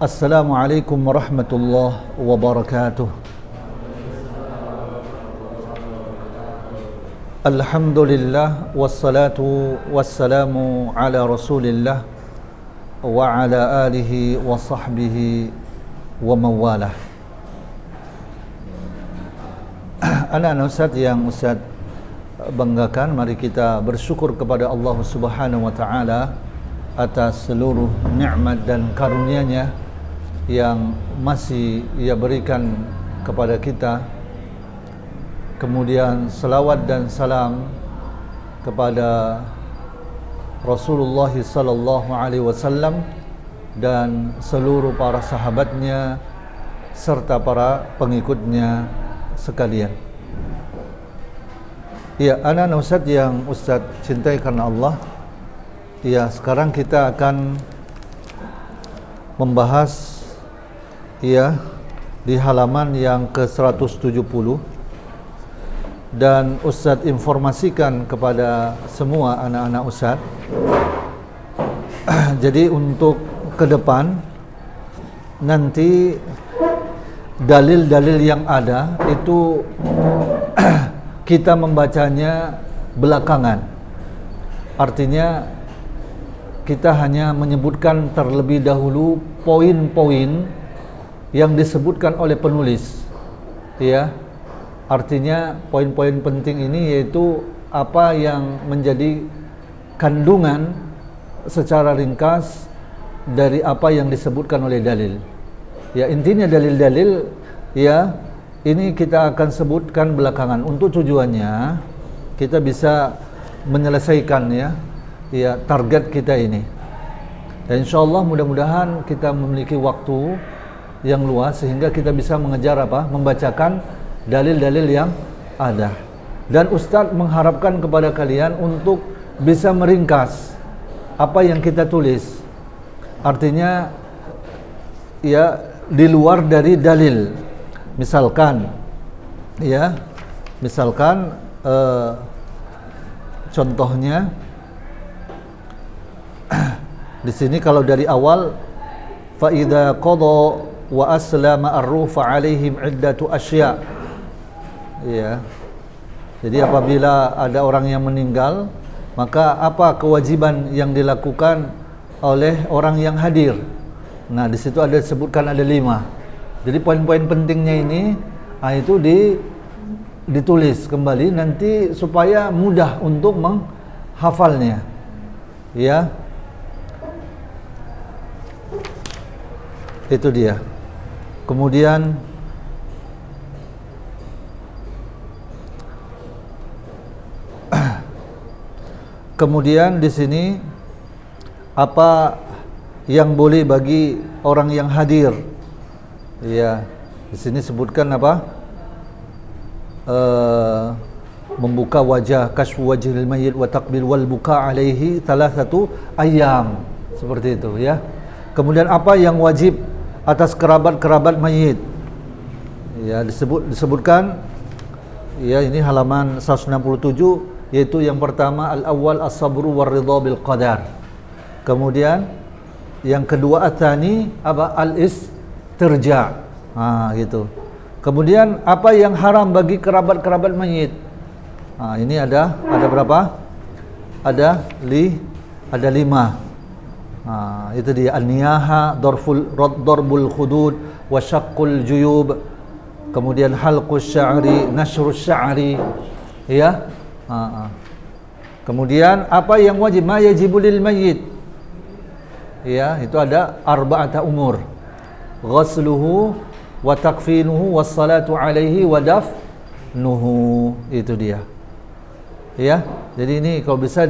Assalamualaikum warahmatullahi wabarakatuh. Alhamdulillah wassalatu wassalamu ala Rasulillah wa ala alihi wa sahbihi wa mawalah. Anak-anak Ustaz yang Ustaz banggakan, mari kita bersyukur kepada Allah Subhanahu wa taala atas seluruh nikmat dan karunia-Nya yang masih Ia berikan kepada kita. Kemudian salawat dan salam kepada Rasulullah sallallahu alaihi wasallam dan seluruh para sahabatnya serta para pengikutnya sekalian. Ya, anak-anak Ustaz yang Ustaz cintai karena Allah. Ya, sekarang kita akan membahas di halaman yang ke-170, dan Ustaz informasikan kepada semua anak-anak Ustaz. Jadi untuk ke depan nanti dalil-dalil yang ada itu kita membacanya belakangan. Artinya kita hanya menyebutkan terlebih dahulu poin-poin yang disebutkan oleh penulis, ya. Artinya poin-poin penting ini yaitu apa yang menjadi kandungan secara ringkas dari apa yang disebutkan oleh dalil. Ya, intinya dalil-dalil ya ini kita akan sebutkan belakangan untuk tujuannya kita bisa menyelesaikan ya target kita ini. Dan insyaallah mudah-mudahan kita memiliki waktu yang luas sehingga kita bisa mengejar membacakan dalil-dalil yang ada. Dan Ustadz mengharapkan kepada kalian untuk bisa meringkas apa yang kita tulis. Artinya ya di luar dari dalil. Misalkan contohnya di sini kalau dari awal fa idza qada wa aslama ar-rufa alaihim iddatu asya. Ya. Jadi apabila ada orang yang meninggal, maka apa kewajiban yang dilakukan oleh orang yang hadir? Nah, di situ ada disebutkan ada 5. Jadi poin-poin pentingnya ini itu ditulis kembali nanti supaya mudah untuk menghafalnya. Ya. Itu dia. Kemudian di sini apa yang boleh bagi orang yang hadir? Ya, di sini sebutkan apa? Membuka wajah, kasfu wajhil mayyit wa taqbil wal buka alaihi 3 ayyam. Seperti itu ya. Kemudian apa yang wajib atas kerabat-kerabat mayit? Ya, disebutkan ya ini halaman 167, yaitu yang pertama al-awwal as-sabru war-ridha bil qadar. Kemudian yang kedua at-tsani al-istirja. Gitu. Kemudian apa yang haram bagi kerabat-kerabat mayit? Ini ada berapa? Ada 5. Itu dia an-niyaha, darbul khudud, wa syaqqul juyub, kemudian halqus sya'ri, nashrus sya'ri, ya. Kemudian apa yang wajib, ma yajibu lil mayyit, ya, itu ada 4 umur, ghasluhu wa takfinuhu was salatu alaihi wa dafnuhu. Itu dia, ya. Jadi ini kalau bisa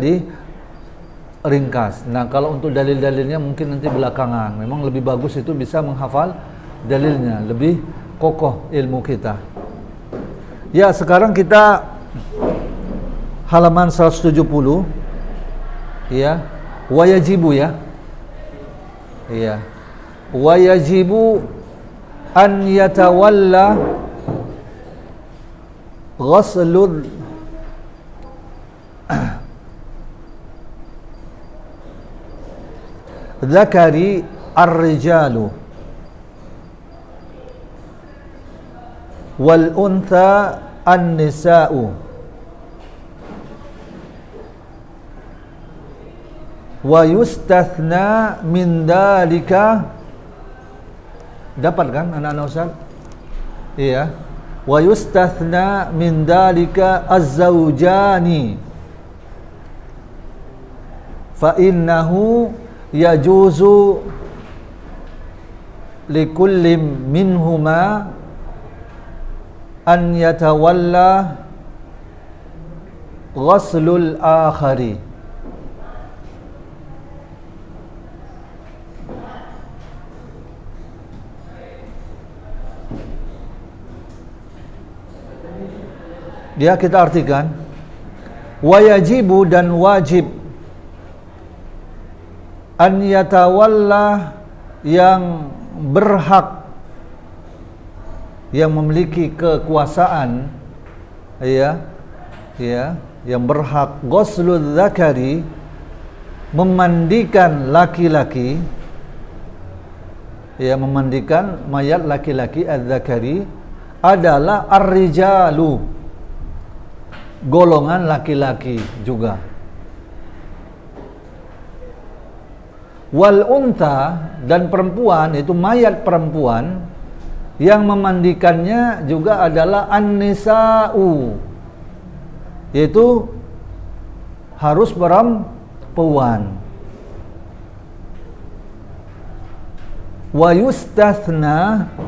ringkas. Nah, kalau untuk dalil-dalilnya mungkin nanti belakangan. Memang lebih bagus itu bisa menghafal dalilnya, lebih kokoh ilmu kita. Ya, sekarang kita halaman 170. Ya, wayajibu ya. Iya. Wayajibu an yatawalla ghaslul dzakari ar-rijalu wal untha an-nisa'u wa yustathna min dalika. Dapat kan anak-anak Ustaz? Iya. Wa yustathna min dalika az-zawjani fa innahu yajuzu likullim minhuma an yatawalla ghaslul akhari. Dia kita artikan wayajibu dan wajib an yatawalla yang berhak, yang memiliki kekuasaan, ya yang berhak ghuslul dzakari, memandikan laki-laki, ya memandikan mayat laki-laki az-zakari adalah ar-rijalu, golongan laki-laki juga. Wal unta, dan perempuan, itu mayat perempuan, yang memandikannya juga adalah an-nisa'u, yaitu harus perempuan. Wa yustathna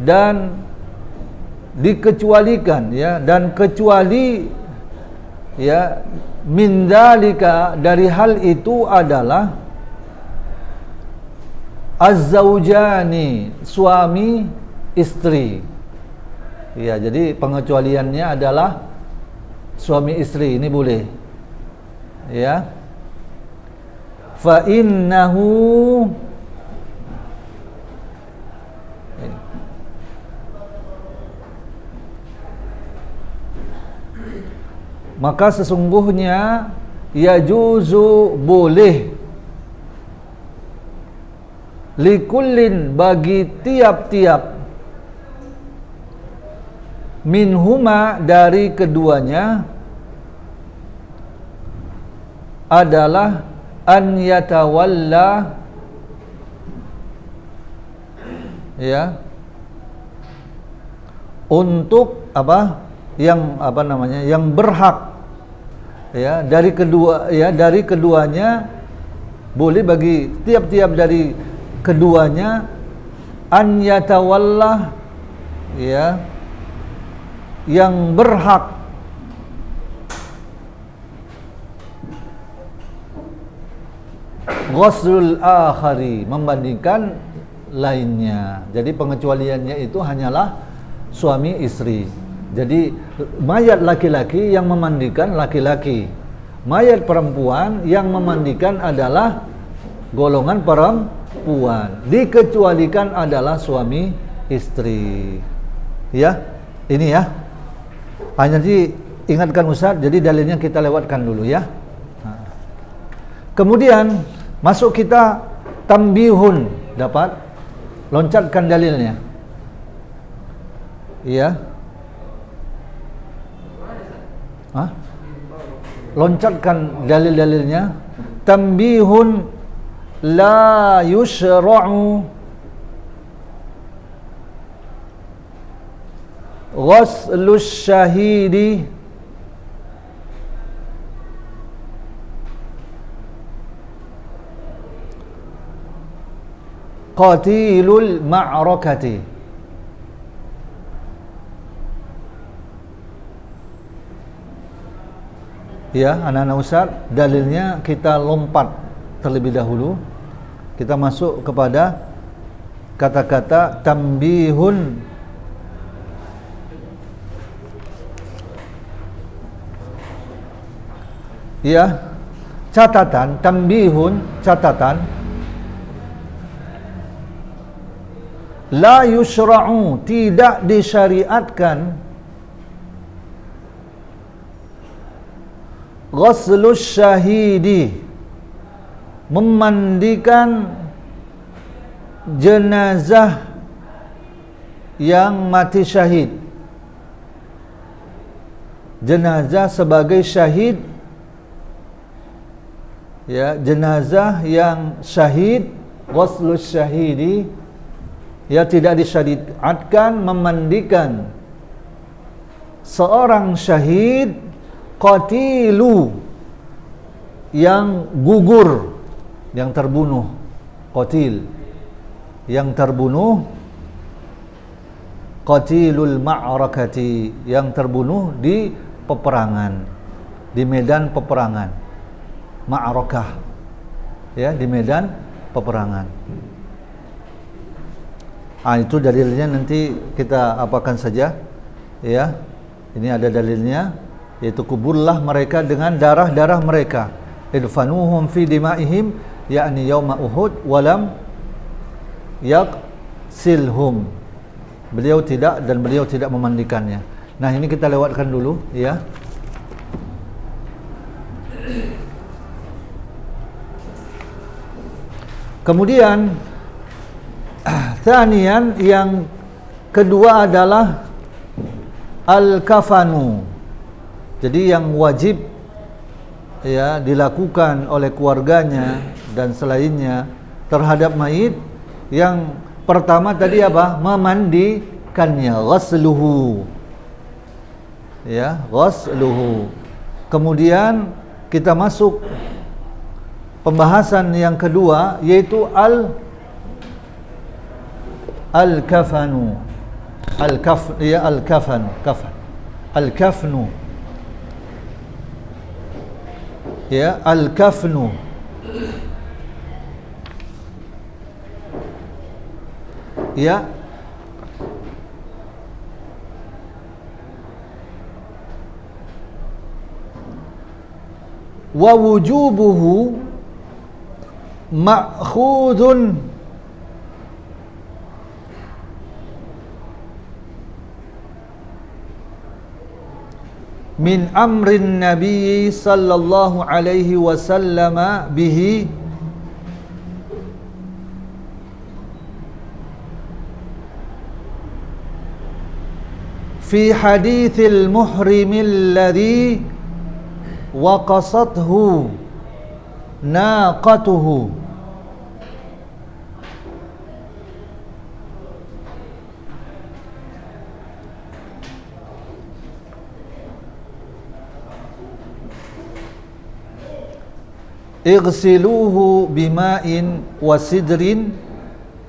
dan dikecualikan, ya, dan kecuali, ya, min dzalika, dari hal itu adalah az-zaujani, suami istri. Ya, jadi pengecualiannya adalah suami istri, ini boleh. Ya. Fa innahu, maka sesungguhnya yajuzu, boleh, likullin, bagi tiap-tiap, minhuma, dari keduanya, adalah an yatawalla, ya, untuk apa, yang apa namanya, yang berhak, ya, dari kedua, ya, dari keduanya, boleh bagi tiap-tiap dari keduanya, an yatawalla, ya, yang berhak ghuslul akhari, membandingkan lainnya. Jadi pengecualiannya itu hanyalah suami istri. Jadi mayat laki-laki yang memandikan laki-laki, mayat perempuan yang memandikan adalah golongan perempuan, dikecualikan adalah suami istri. Ya, ini ya. Hanya diingatkan Ustaz, jadi dalilnya kita lewatkan dulu ya. Kemudian masuk kita tambihun, dapat loncatkan dalilnya. Iya. Loncatkan dalil-dalilnya. Tambihun la yushra'u ghuslus syahidi qatilul ma'rakati. Ya, anak-anak Ustaz, dalilnya kita lompat terlebih dahulu. Kita masuk kepada kata-kata tambihun. Ya, catatan, tambihun, catatan. La yusra'u, tidak disyariatkan, ghuslus syahidi, memandikan jenazah yang mati syahid. Jenazah sebagai syahid, ya, jenazah yang syahid, ghuslus syahidi, ya, tidak disyariatkan memandikan seorang syahid qatilu, yang gugur, yang terbunuh, qatil, yang terbunuh, qatilul ma'rakati, yang terbunuh di peperangan, di medan peperangan, ma'rakah, ya, di medan peperangan. Itu dalilnya, nanti kita apakan saja, ya. Ini ada dalilnya, yaitu kuburlah mereka dengan darah-darah mereka, idfanuhum fi dimaihim, yakni yauma Uhud, walam yaksilhum. Beliau tidak memandikannya. Nah, ini kita lewatkan dulu, ya. Kemudian tsaniyan, yang kedua adalah al-kafanu. Jadi yang wajib, ya, dilakukan oleh keluarganya dan selainnya terhadap mayit, yang pertama tadi apa? Memandikannya, ghasluhu. Ya, ghasluhu. Kemudian kita masuk pembahasan yang kedua, yaitu al-kafanu. Al-kafan, kafan. Al-kafnu. Ya, al-kafnu. Ya. Wa wujubuhu ma'khudun min amrin Nabi sallallahu alaihi wasallam bihi fi hadithil muhrimil ladhi waqasathu naqatuhu. Ighsiluhu bima'in wa sidrin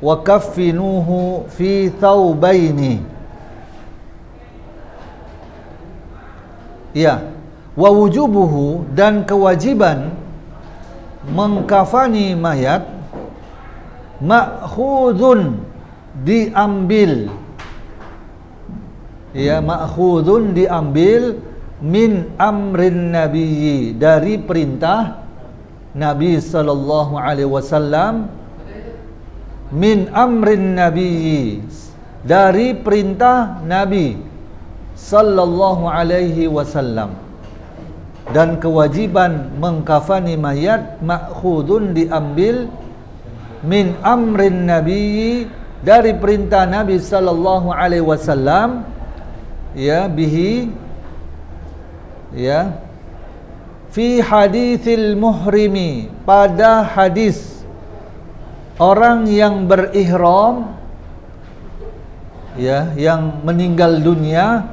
wa kaffinuhu fi thawbaini. Ya, wa wujubuhu, dan kewajiban mengkafani mayat, ma'khudun, diambil, ya, ma'khudun, diambil, min amrin nabiyyi, dari perintah Nabi sallallahu alaihi wasallam, min amrin nabiyyi, dari perintah Nabi sallallahu alaihi wasallam. Dan kewajiban mengkafani mayat, ma'khudun, diambil, min amrin nabiyyi, dari perintah Nabi sallallahu alaihi wasallam, ya, bihi, ya, fi hadithil muhrimi, pada hadis orang yang berihram, ya, yang meninggal dunia,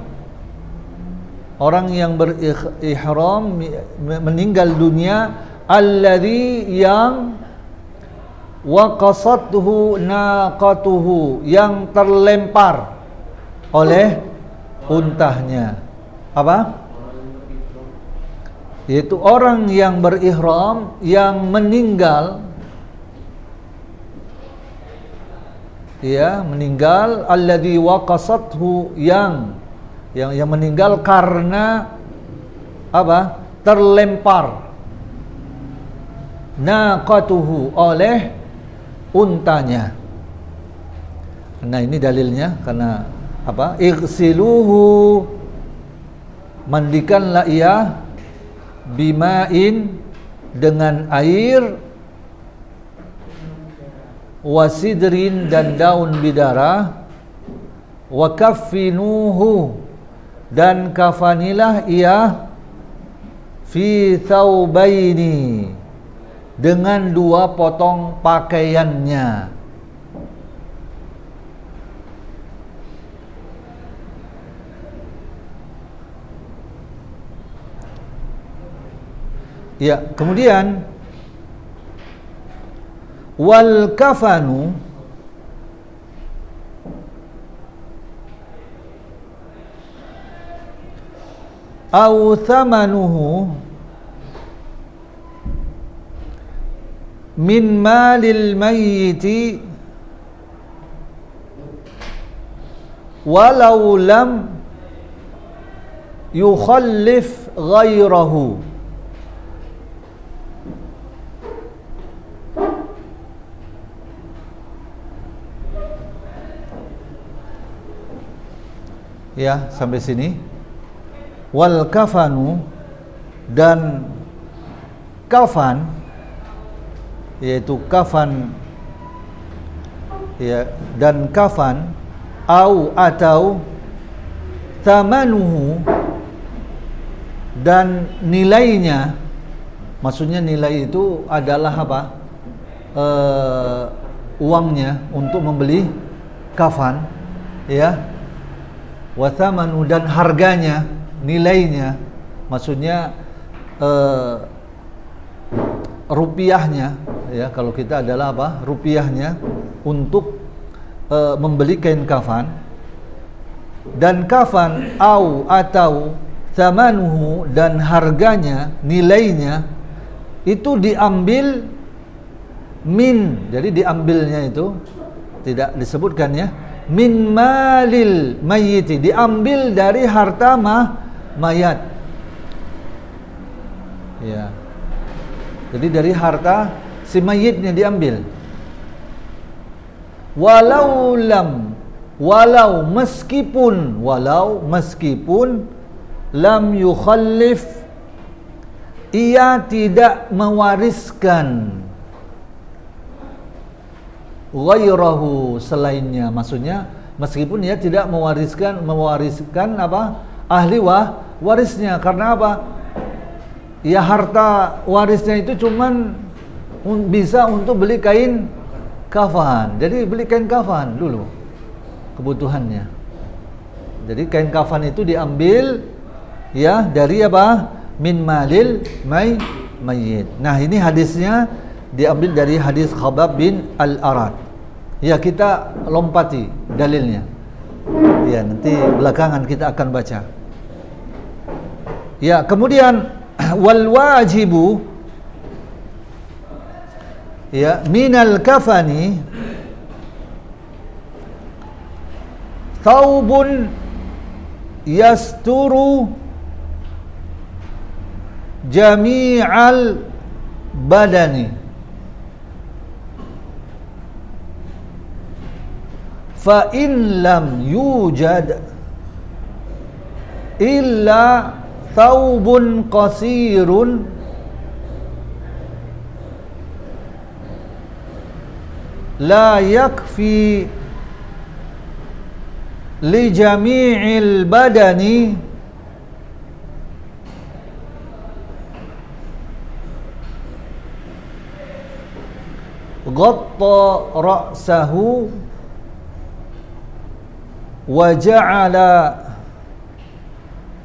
orang yang berihram meninggal dunia, alladzi, yang waqasathu naqatuhu, yang terlempar oleh untahnya. Apa? Yaitu orang yang berihram yang meninggal, ya, meninggal, alladzi waqasathu, yang meninggal karena apa? Terlempar, naqatuhu, oleh untanya. Nah, ini dalilnya, karena apa? Ighsiluhu, mandikanlah ia, bima'in, dengan air, wasidrin dan daun bidara, wa kaffinuhu dan kafanilah ia fi thawbaini dengan 2 potong pakaiannya. Ya, kemudian wal kafanu au thamanuhu min malil mayyiti walau lam yukhallif ghairahu. Ya, sampai sini. Wal kafanu dan kafan, yaitu kafan, ya, dan kafan atau thamanuhu dan nilainya, maksudnya nilai itu adalah apa? Uangnya untuk membeli kafan, ya. Wa thamanu dan harganya, nilainya, maksudnya rupiahnya, ya, kalau kita adalah apa? Rupiahnya untuk membeli kain kafan. Dan kafan atau thamanuhu dan harganya, nilainya itu diambil min, jadi diambilnya itu tidak disebutkan, ya, min malil mayyiti, diambil dari harta mayat, ya. Jadi dari harta si mayitnya diambil. Walau meskipun lam yukhallif, ia tidak mewariskan ghairahu, selainnya, maksudnya meskipun ia tidak mewariskan apa? Ahli warisnya. Karena apa? Ya, harta warisnya itu cuman bisa untuk beli kain kafan. Jadi beli kain kafan dulu kebutuhannya. Jadi kain kafan itu diambil, ya, dari apa? Min malil mayyit. Nah, ini hadisnya diambil dari hadis Khabbab bin Al-Arat. Ya, kita lompati dalilnya. Ya, nanti belakangan kita akan baca. Ya, kemudian wal wajibu, ya, minal kafani thawbun yasturu jami'al badani fa in lam yujad illa thawbun qasirun la yakfi li jami'il badani ghatta ra'sahu wa ja'ala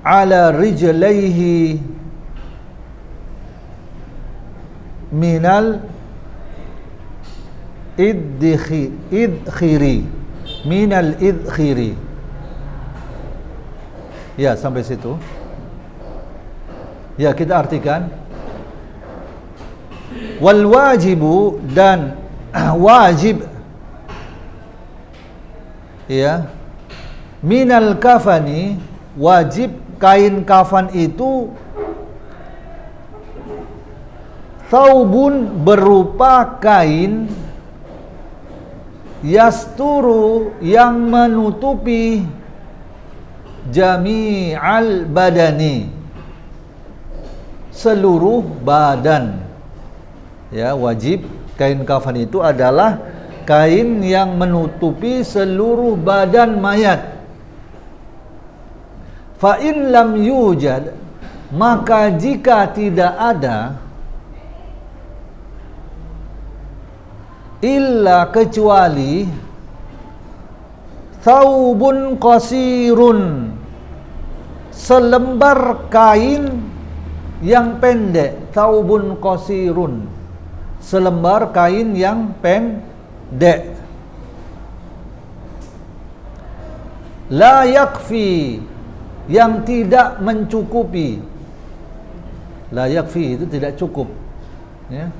ala rijlaihi minal idkhiri minal idkhiri. Ya, sampai situ. Ya, kita artikan. Wal wajibu, dan wajib, ya, minal kafani, wajib kain kafan itu thawbun, berupa kain, yasturu, yang menutupi, jami'al badani, seluruh badan. Ya, wajib kain kafan itu adalah kain yang menutupi seluruh badan mayat. Fa in lam yujad, maka jika tidak ada, illa kecuali thawbun qasirun, selembar kain yang pendek. Thawbun qasirun, selembar kain yang pendek. La yakfi, yang tidak mencukupi. La yakfi itu tidak cukup, ya.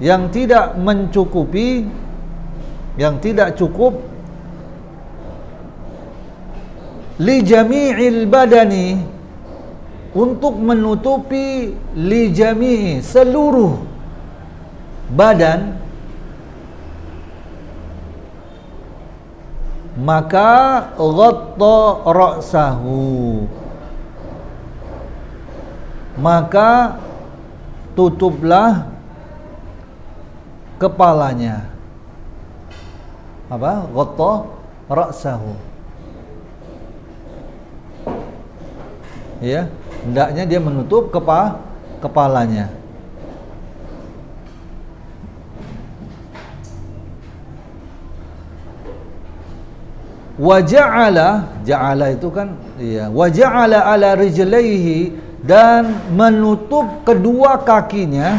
Yang tidak mencukupi, yang tidak cukup, li jami'il badani, untuk menutupi li jami'i, seluruh badan, maka ghatta ra'sahu, maka tutuplah kepalanya. Apa? Ghatta ra'sahu. Ya, hendaknya dia menutup kepalanya. Wa ja'ala itu kan, ya, wa ja'ala ala rijlaihi, dan menutup kedua kakinya,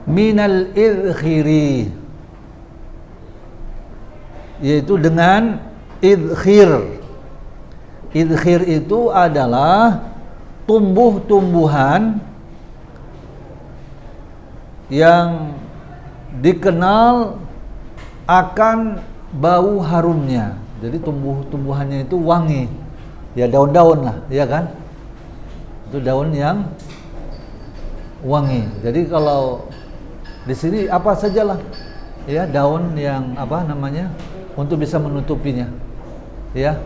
minal idkhiri, yaitu dengan idkhir. Idkhir itu adalah tumbuh-tumbuhan yang dikenal akan bau harumnya. Jadi tumbuh-tumbuhannya itu wangi. Ya, daun-daun lah, ya kan? Itu daun yang wangi. Jadi kalau di sini apa sajalah, ya, daun yang apa namanya, untuk bisa menutupinya, ya.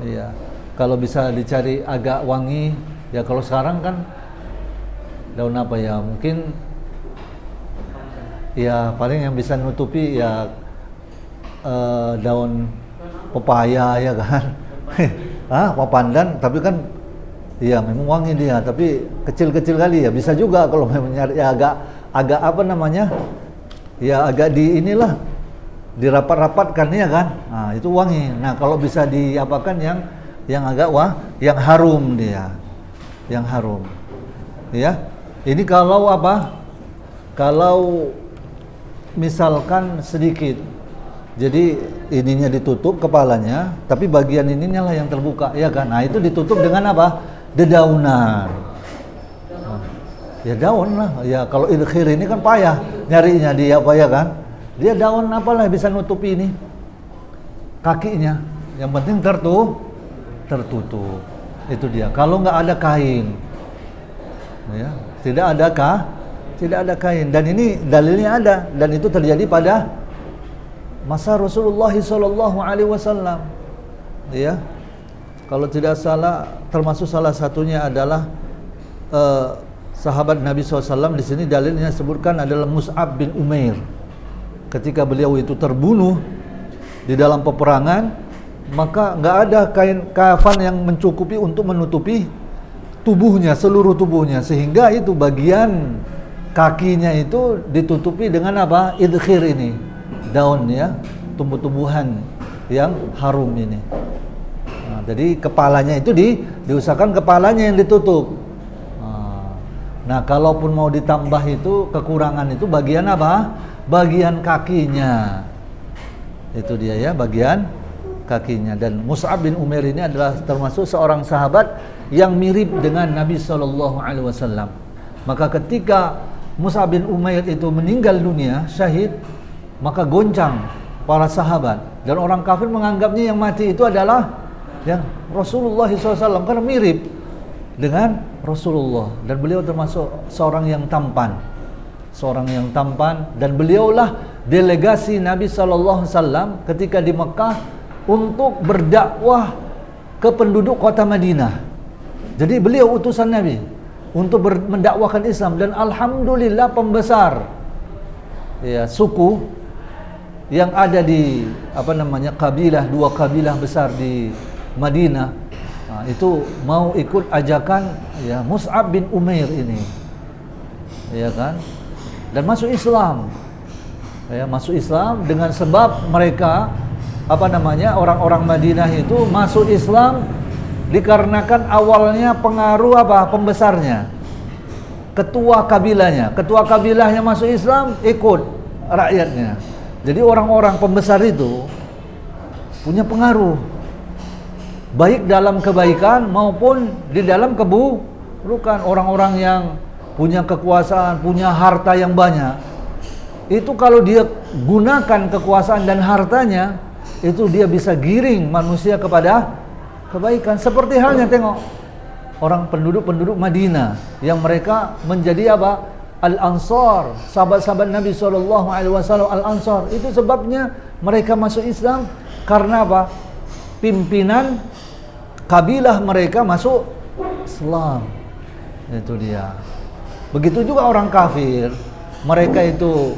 Iya. Kalau bisa dicari agak wangi, ya kalau sekarang kan daun apa ya? Mungkin ya paling yang bisa nutupi ya daun pepaya, ya kan? Papandan, tapi kan iya memang wangi dia, tapi kecil-kecil kali ya. Bisa juga kalau memang nyari ya agak apa namanya, ya agak di inilah, dirapat-rapatkan, ya kan. Nah, itu wangi. Nah, kalau bisa diapakan yang agak yang harum dia. Yang harum. Ya. Ini kalau apa? Kalau misalkan sedikit. Jadi ininya ditutup kepalanya, tapi bagian ininya lah yang terbuka, ya kan. Nah, itu ditutup dengan apa? Dedaunan. Ya daun lah. Ya kalau idkhir ini kan payah nyarinya dia, apa ya kan? Dia daun apalah bisa nutupi ini kakinya. Yang penting tertutup. Itu dia. Kalau nggak ada kain, ya, tidak ada kain. Dan ini dalilnya ada, dan itu terjadi pada masa Rasulullah SAW. Ya. Kalau tidak salah, termasuk salah satunya adalah sahabat Nabi SAW. Di sini dalilnya sebutkan adalah Mus'ab bin Umair. Ketika beliau itu terbunuh di dalam peperangan, maka nggak ada kain kafan yang mencukupi untuk menutupi tubuhnya, seluruh tubuhnya, sehingga itu bagian kakinya itu ditutupi dengan apa? Idkhir ini, daun, ya, tumbuh-tumbuhan yang harum ini. Jadi kepalanya itu diusahakan kepalanya yang ditutup. Nah, kalaupun mau ditambah itu kekurangan itu bagian apa? Bagian kakinya. Itu dia, ya, bagian kakinya. Dan Mus'ab bin Umair ini adalah termasuk seorang sahabat yang mirip dengan Nabi SAW. Maka ketika Mus'ab bin Umair itu meninggal dunia, syahid, maka goncang para sahabat. Dan orang kafir menganggapnya yang mati itu adalah yang Rasulullah SAW, karena mirip dengan Rasulullah, dan beliau termasuk seorang yang tampan, dan beliaulah delegasi Nabi SAW ketika di Mekah untuk berdakwah ke penduduk kota Madinah. Jadi beliau utusan Nabi untuk mendakwahkan Islam, dan alhamdulillah pembesar ya suku yang ada di kabilah, dua kabilah besar di Madinah, itu mau ikut ajakan ya Mus'ab bin Umair ini, ya kan, dan masuk Islam. Ya, masuk Islam dengan sebab mereka orang-orang Madinah itu masuk Islam dikarenakan awalnya pengaruh pembesarnya, ketua kabilahnya masuk Islam, ikut rakyatnya. Jadi orang-orang pembesar itu punya pengaruh baik dalam kebaikan maupun di dalam keburukan. Orang-orang yang punya kekuasaan, punya harta yang banyak, itu kalau dia gunakan kekuasaan dan hartanya, itu dia bisa giring manusia kepada kebaikan. Seperti halnya tengok orang penduduk Madinah yang mereka menjadi Al-Ansar, sahabat-sahabat Nabi SAW, Al-Ansar. Itu sebabnya mereka masuk Islam karena pimpinan kabilah mereka masuk Islam. Itu dia. Begitu juga orang kafir, mereka itu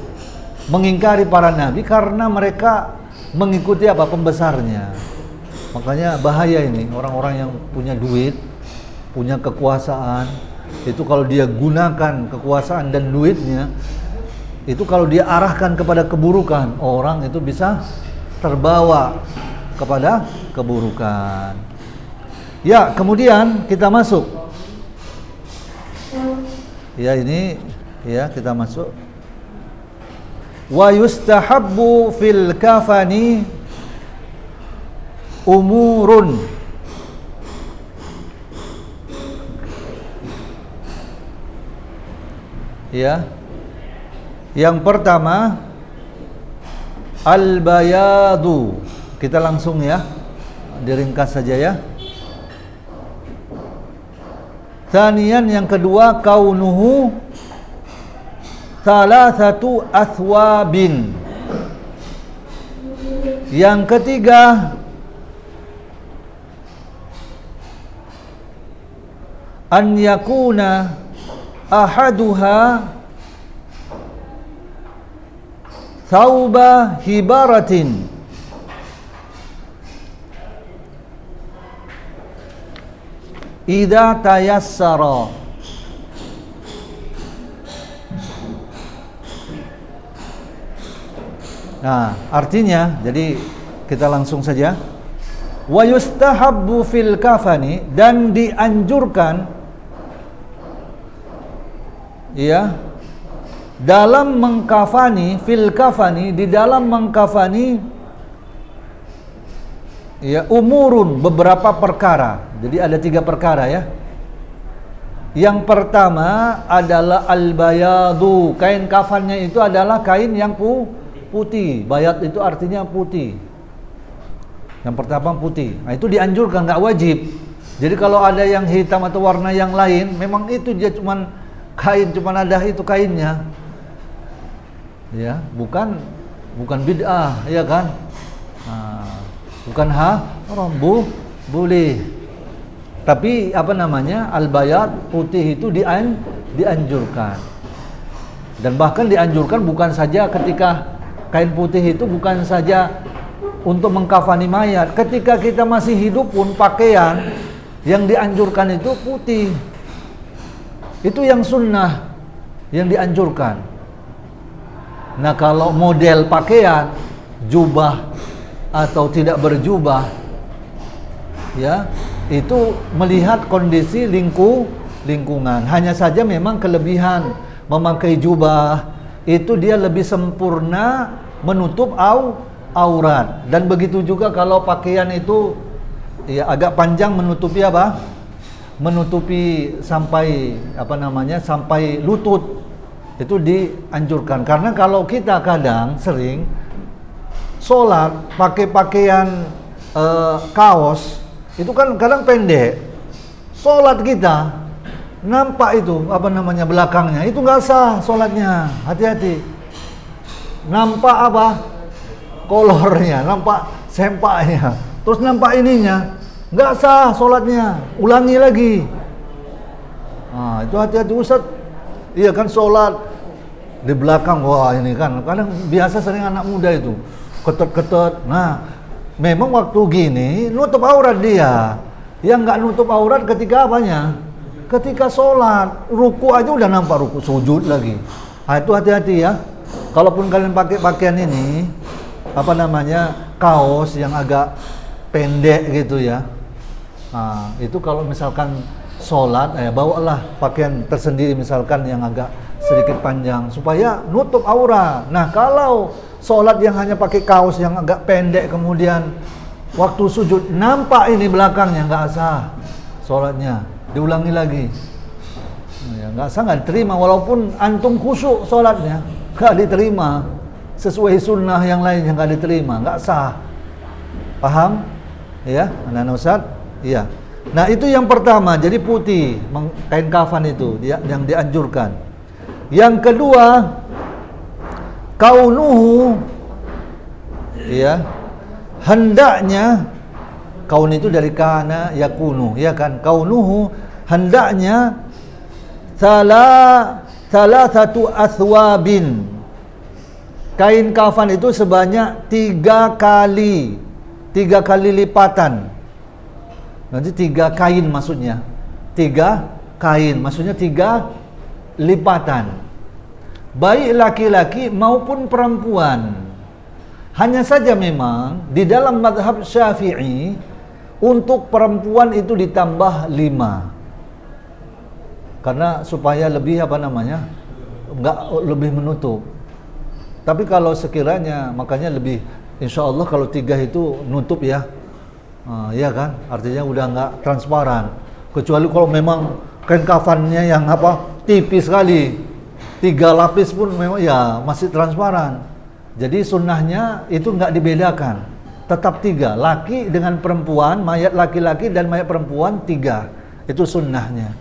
mengingkari para nabi karena mereka mengikuti pembesarnya. Makanya bahaya ini orang-orang yang punya duit, punya kekuasaan, itu kalau dia gunakan kekuasaan dan duitnya, itu kalau dia arahkan kepada keburukan, orang itu bisa terbawa kepada keburukan. Ya, kemudian kita masuk. Ya, ini ya kita masuk. Wa yustahabbu fil kafani umurun. Ya. Yang pertama al-bayadu. Kita langsung ya, diringkas saja ya. Tsaniyan, yang kedua, kaunuhu thalathatu athwabin. Yang ketiga, an yakuna ahaduha thawba hibaratin idza tayassara. Nah, artinya, jadi kita langsung saja. Wa yustahabbu fil kafani, dan dianjurkan ya dalam mengkafani, fil kafani, di dalam mengkafani ya umurun, beberapa perkara. Jadi ada 3 perkara ya. Yang pertama adalah al-bayadu, kain kafannya itu adalah kain yang putih. Bayat itu artinya putih. Yang pertama putih. Nah, itu dianjurkan, nggak wajib. Jadi kalau ada yang hitam atau warna yang lain, memang itu dia cuman kain, cuman ada itu kainnya. Ya, bukan bid'ah, ya kan? Nah, bukan haram, boleh. Tapi al-bayat, putih itu dianjurkan. Dan bahkan dianjurkan bukan saja ketika kain putih itu bukan saja untuk mengkafani mayat. Ketika kita masih hidup pun pakaian yang dianjurkan itu putih. Itu yang sunnah, yang dianjurkan. Nah, kalau model pakaian, jubah atau tidak berjubah, ya, itu melihat kondisi lingkungan. Hanya saja memang kelebihan memakai jubah itu dia lebih sempurna menutup aurat. Dan begitu juga kalau pakaian itu ya agak panjang, menutupi menutupi sampai sampai lutut, itu dianjurkan. Karena kalau kita kadang sering sholat pakai pakaian kaos, itu kan kadang pendek, sholat kita nampak itu belakangnya, itu nggak sah sholatnya. Hati-hati, nampak kolornya, nampak sempaknya, terus nampak ininya, nggak sah sholatnya. Ulangi lagi, Itu hati-hati Ustaz. Iya kan sholat di belakang, wah ini kan kadang biasa sering anak muda itu ketet-ketet. Nah, memang waktu gini nutup aurat dia. Yang nggak nutup aurat ketika apanya? Ketika sholat, ruku aja udah nampak ruku, sujud lagi. Itu hati-hati ya. Kalaupun kalian pakai pakaian ini, apa namanya, kaos yang agak pendek gitu ya. Itu kalau misalkan sholat, bawalah pakaian tersendiri misalkan yang agak sedikit panjang supaya nutup aurat. Nah, kalau sholat yang hanya pakai kaos yang agak pendek kemudian waktu sujud nampak ini belakangnya, nggak sah sholatnya, diulangi lagi. Nggak sah, nggak diterima walaupun antum khusyuk sholatnya, nggak diterima. Sesuai sunnah yang lain yang nggak diterima, nggak sah. Paham? Ya, anak-anak Ustaz? Iya. Nah, itu yang pertama, jadi putih, kain kafan itu yang dianjurkan. Yang kedua, kaunuhu, ya, hendaknya, kaun itu dari kana yakunu, ya kan? Kaunuhu, hendaknya thalathatu athwabin. Kain kafan itu sebanyak 3 kali lipatan. Nanti 3 kain maksudnya. 3 kain maksudnya 3 lipatan. Baik laki-laki maupun perempuan. Hanya saja memang di dalam mazhab Syafi'i untuk perempuan itu ditambah 5. Karena supaya lebih enggak lebih menutup. Tapi kalau sekiranya makanya lebih, insya Allah kalau 3 itu nutup ya. Iya kan, artinya udah nggak transparan. Kecuali kalau memang kain kafannya yang tipis sekali, 3 lapis pun memang ya masih transparan. Jadi sunnahnya itu nggak dibedakan, tetap 3, laki dengan perempuan, mayat laki-laki dan mayat perempuan 3, itu sunnahnya.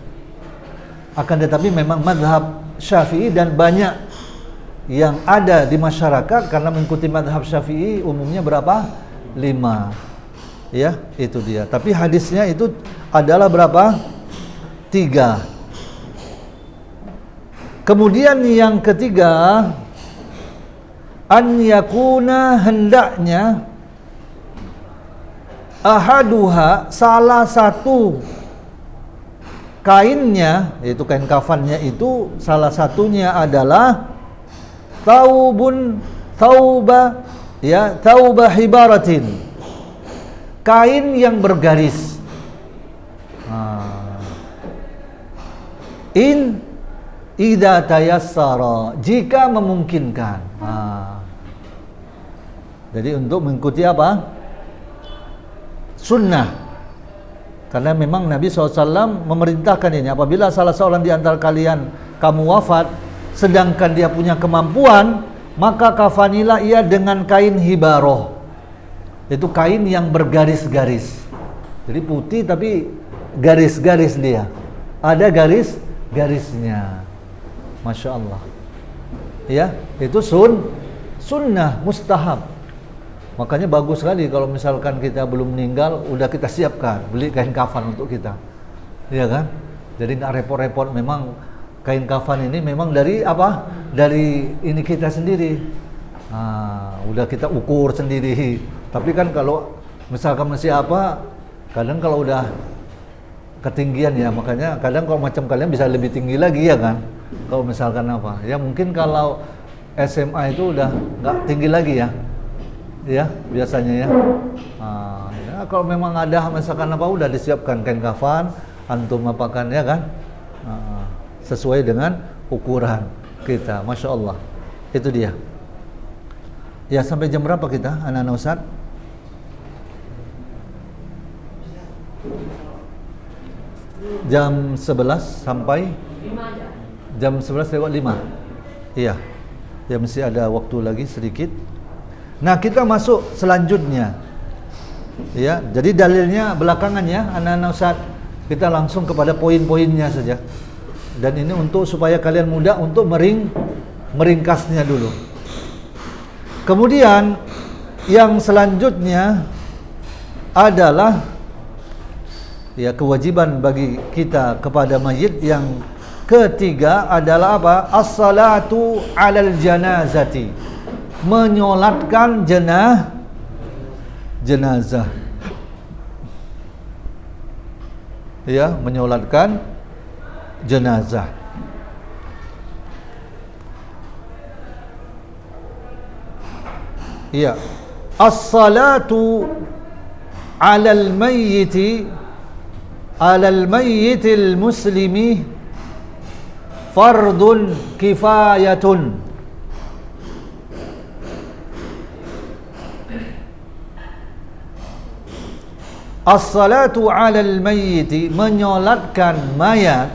Akan tetapi memang mazhab Syafi'i dan banyak yang ada di masyarakat karena mengikuti mazhab Syafi'i umumnya berapa? 5. Ya, itu dia. Tapi hadisnya itu adalah berapa? 3. Kemudian yang ketiga, an yakuna, hendaknya ahaduha, salah satu kainnya, yaitu kain kafannya itu salah satunya adalah thauba hibaratin, kain yang bergaris. Idza tayassara, jika memungkinkan. Jadi untuk mengikuti apa? Sunnah. Karena memang Nabi SAW memerintahkan ini, apabila salah seorang di antara kalian kamu wafat, sedangkan dia punya kemampuan, maka kafanilah ia dengan kain hibaroh. Itu kain yang bergaris-garis. Jadi putih tapi garis-garis dia. Ada garis-garisnya. Masya Allah. Ya, itu sunnah, mustahab. Makanya bagus sekali kalau misalkan kita belum meninggal, udah kita siapkan, beli kain kafan untuk kita. Iya kan? Jadi nggak repot-repot. Memang kain kafan ini memang dari apa? Dari ini kita sendiri. Udah kita ukur sendiri. Tapi kan kalau misalkan masih kadang kalau udah ketinggian ya, makanya kadang kalau macam kalian bisa lebih tinggi lagi ya kan. Kalau misalkan ya mungkin kalau SMA itu udah nggak tinggi lagi ya. Ya biasanya ya. Ya kalau memang ada misalkan udah disiapkan kain kafan, antum apakan ya kan, sesuai dengan ukuran kita. Masya Allah. Itu dia. Ya, sampai jam berapa kita, anak-anak Ustaz? Jam 11 sampai jam 11:05. Iya. Ya mesti ada waktu lagi sedikit. Nah, kita masuk selanjutnya. Ya, jadi dalilnya belakangan ya, anak-anak Ustaz. Kita langsung kepada poin-poinnya saja. Dan ini untuk supaya kalian mudah untuk meringkasnya dulu. Kemudian yang selanjutnya adalah Ya, kewajiban bagi kita kepada mayit yang ketiga adalah apa? As-salatu 'alal janazati. Menyolatkan jenazah. Ya, menyolatkan jenazah. Ya. As-salatu 'alal mayyiti muslimi fardun kifayatun. As-salatu 'alal mayyiti, menyolatkan mayat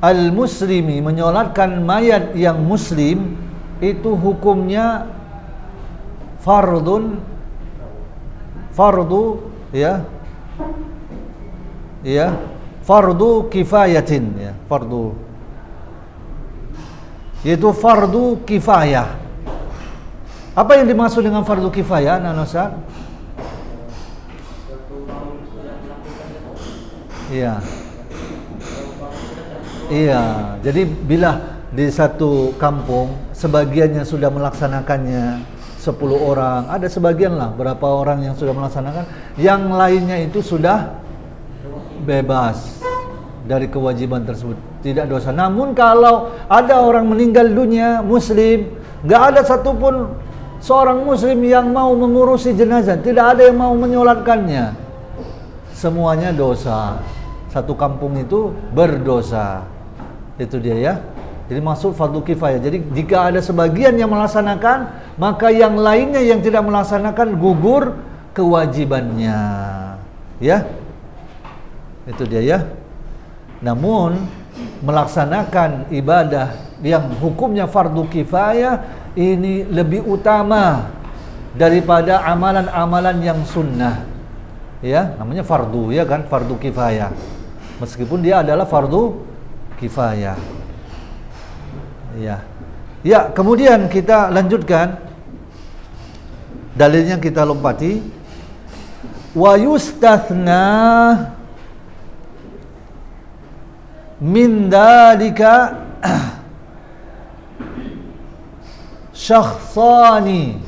al-muslimi, menyolatkan mayat yang muslim, itu hukumnya fardu ya, fardu kifayatin, ya, fardu, yaitu fardu kifayah. Apa yang dimaksud dengan fardu kifayah, Nanosa? Iya. Iya, jadi bila di satu kampung sebagiannya sudah melaksanakannya 10 orang, ada sebagian lah berapa orang yang sudah melaksanakan, yang lainnya itu sudah bebas dari kewajiban tersebut, tidak dosa. Namun kalau ada orang meninggal dunia muslim, gak ada satupun seorang muslim yang mau mengurusi jenazah, tidak ada yang mau menyolatkannya, semuanya dosa. Satu kampung itu berdosa. Itu dia, ya. Jadi maksud fardu kifayah. Jadi jika ada sebagian yang melaksanakan, maka yang lainnya yang tidak melaksanakan gugur kewajibannya. Ya. Itu dia, ya. Namun melaksanakan ibadah yang hukumnya fardu kifayah ini lebih utama daripada amalan-amalan yang sunnah. Ya, namanya fardu, ya kan, fardu kifayah. Meskipun dia adalah fardu kifayah. Ya. Ya, kemudian kita lanjutkan. Dalilnya kita lompati. Wa yustathna min dalika syakhsani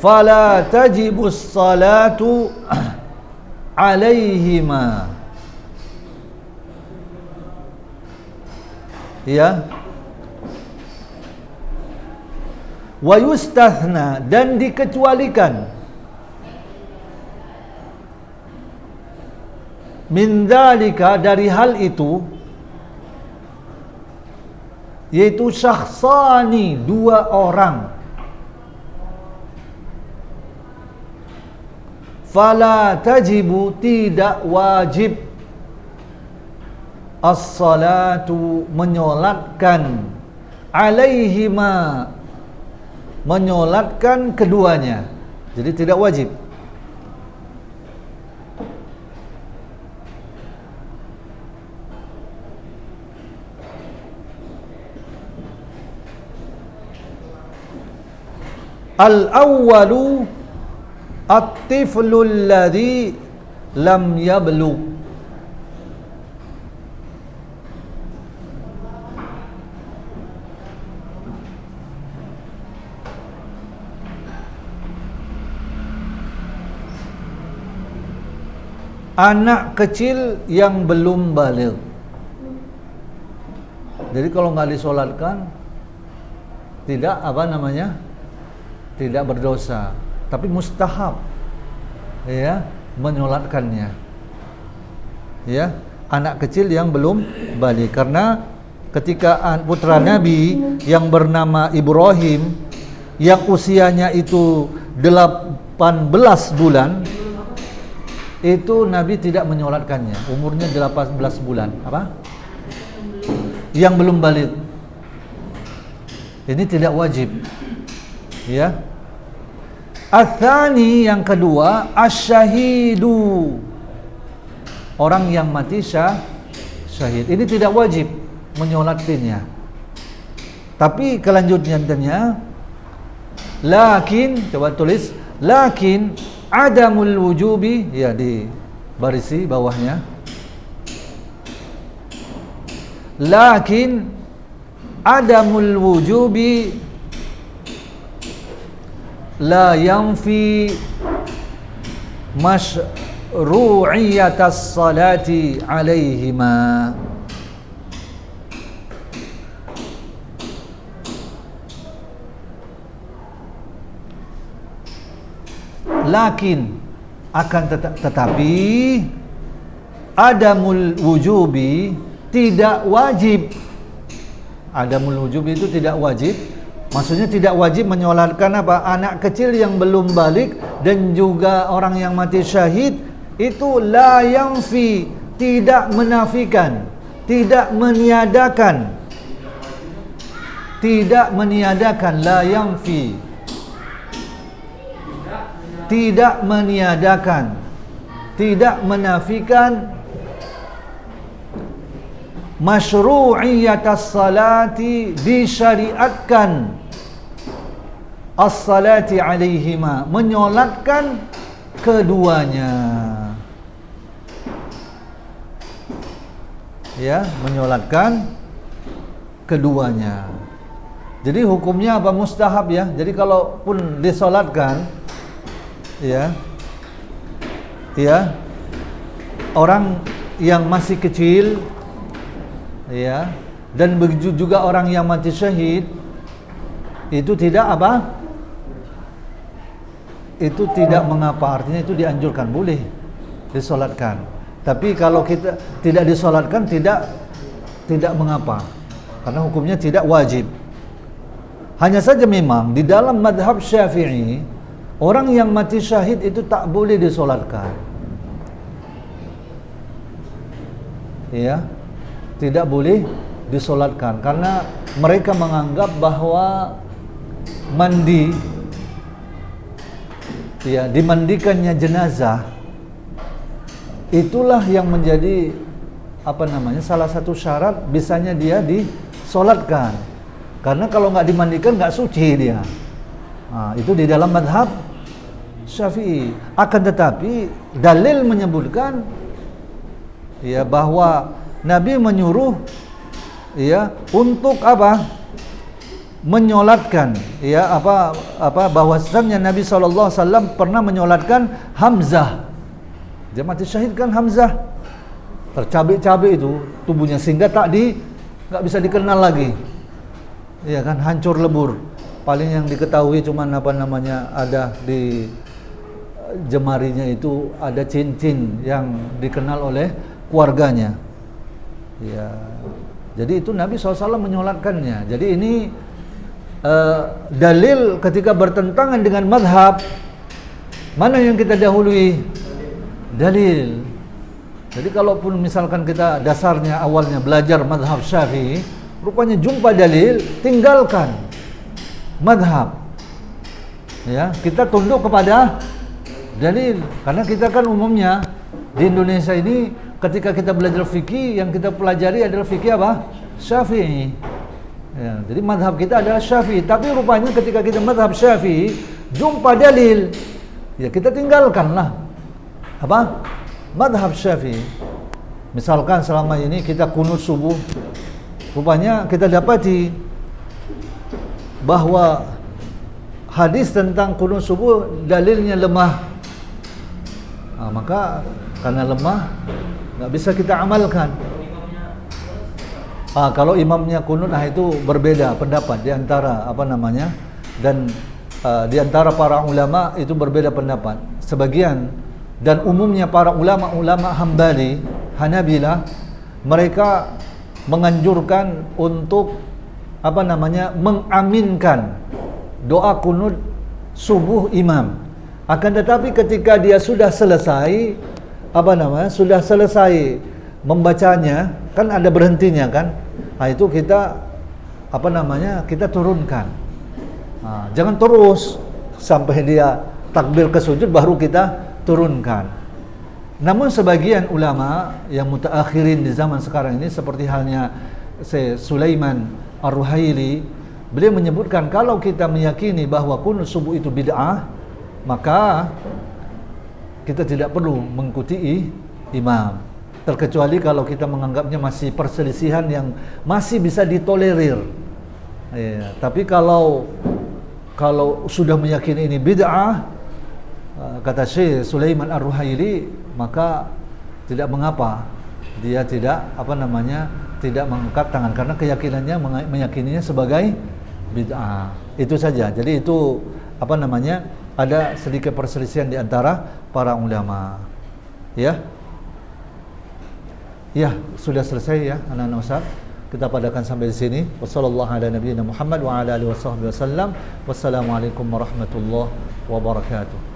fala tajibus salatu alaihima. Ya. Wa yustathna, dan dikecualikan, min dzalika, dari hal itu, yaitu syakhsani, 2 orang. Fala tajibu, tidak wajib, as-salatu, menyolatkan, alaihima, menyolatkan keduanya. Jadi tidak wajib. Al-awwalu at-tiflu alladhi lam yablugh. Anak kecil yang belum baligh. Jadi kalau nggak disolatkan, tidak tidak berdosa, tapi mustahab, ya, menyolatkannya. Ya, anak kecil yang belum baligh, karena ketika putra Nabi yang bernama Ibrahim, yang usianya itu 18 bulan, itu Nabi tidak menyolatkannya. Umurnya 18 bulan. Apa? Yang belum baligh. Ini tidak wajib. Ya. Ats-tsani, yang kedua, asy-syahidu, orang yang mati syahid. Ini tidak wajib menyolatkannya. Tapi kelanjutannya, Lakin, coba tulis, lakin adamul wujubi, ya di barisi bawahnya. Lakin adamul wujubi la yanfi masyru'iyatas salati alaihima. Lakin akan tetapi adamul wujubi tidak wajib. Adamul wujubi itu tidak wajib. Maksudnya tidak wajib menyolatkan apa? Anak kecil yang belum balik dan juga orang yang mati syahid itu la yanfi, tidak menafikan, tidak meniadakan. Tidak meniadakan, la yanfi. Tidak meniadakan, tidak menafikan masyru'iyatas salati, disyariatkan as-salati alaihima, menyolatkan keduanya. Ya, menyolatkan keduanya. Jadi hukumnya apa? Mustahab ya. Jadi kalaupun disolatkan, ya, orang yang masih kecil, ya, dan begitu juga orang yang mati syahid, itu tidak apa? Itu tidak mengapa, artinya itu dianjurkan, boleh disolatkan. Tapi kalau kita tidak disolatkan, tidak mengapa, karena hukumnya tidak wajib. Hanya saja memang di dalam madhab Syafi'i, orang yang mati syahid itu tak boleh disolatkan. Ya, tidak boleh disolatkan karena mereka menganggap bahwa mandi, ya, dimandikannya jenazah itulah yang menjadi salah satu syarat bisanya dia disolatkan. Karena kalau nggak dimandikan nggak suci dia. Nah, itu di dalam madhab Syafi'i. Akan tetapi dalil menyebutkan, ya, bahwa Nabi menyuruh, ya, untuk apa? Menyolatkan, ya, bahwasannya Nabi SAW pernah menyolatkan Hamzah. Dia mati syahid kan Hamzah, tercabik-cabik itu tubuhnya sehingga nggak bisa dikenal lagi, ya kan, hancur lebur. Paling yang diketahui cuman ada di jemarinya itu ada cincin yang dikenal oleh keluarganya, ya. Jadi itu Nabi SAW menyolatkannya. Jadi ini dalil ketika bertentangan dengan madhab, mana yang kita dahului? Dalil. Jadi kalaupun misalkan kita dasarnya awalnya belajar madhab Syafi'i, rupanya jumpa dalil, tinggalkan madhab, ya, kita tunduk kepada dalil. Karena kita kan umumnya di Indonesia ini ketika kita belajar fikih, yang kita pelajari adalah fikih apa? Syafi'i, ya, jadi madhab kita adalah Syafi'i. Tapi rupanya ketika kita madhab Syafi'i jumpa dalil, ya kita tinggalkanlah apa? Madhab Syafi'i. Misalkan selama ini kita kunut subuh, rupanya kita dapati bahwa hadis tentang kunut subuh dalilnya lemah. Nah, maka karena lemah nggak bisa kita amalkan. Kalau imamnya kunut, itu berbeda pendapat di antara dan di antara para ulama itu berbeda pendapat. Sebagian dan umumnya para ulama Hambali, Hanabilah, mereka menganjurkan untuk mengaminkan doa kunut subuh imam. Akan tetapi ketika dia sudah selesai membacanya, kan ada berhentinya kan? Nah, itu kita kita turunkan. Nah, jangan terus sampai dia takbir ke sujud baru kita turunkan. Namun sebagian ulama yang mutaakhirin di zaman sekarang ini seperti halnya Sulaiman Ar-Ruhaili Beliau menyebutkan kalau kita meyakini bahwa kunut subuh itu bid'ah, maka kita tidak perlu mengikuti imam, terkecuali kalau kita menganggapnya masih perselisihan yang masih bisa ditolerir. Ya, tapi kalau sudah meyakini ini bid'ah, kata Syekh Sulaiman Ar-Ruhaili, maka tidak mengapa dia tidak tidak mengangkat tangan, karena keyakinannya meyakininya sebagai bid'ah. Itu saja. Jadi itu ada sedikit perselisihan di antara para ulama. Ya. Ya, sudah selesai ya anak-anak Ustaz. Kita padakan sampai di sini. Wassallallahu ala nabiyyina Muhammad wa ala alihi wasallam. Wassalamualaikum warahmatullahi wabarakatuh.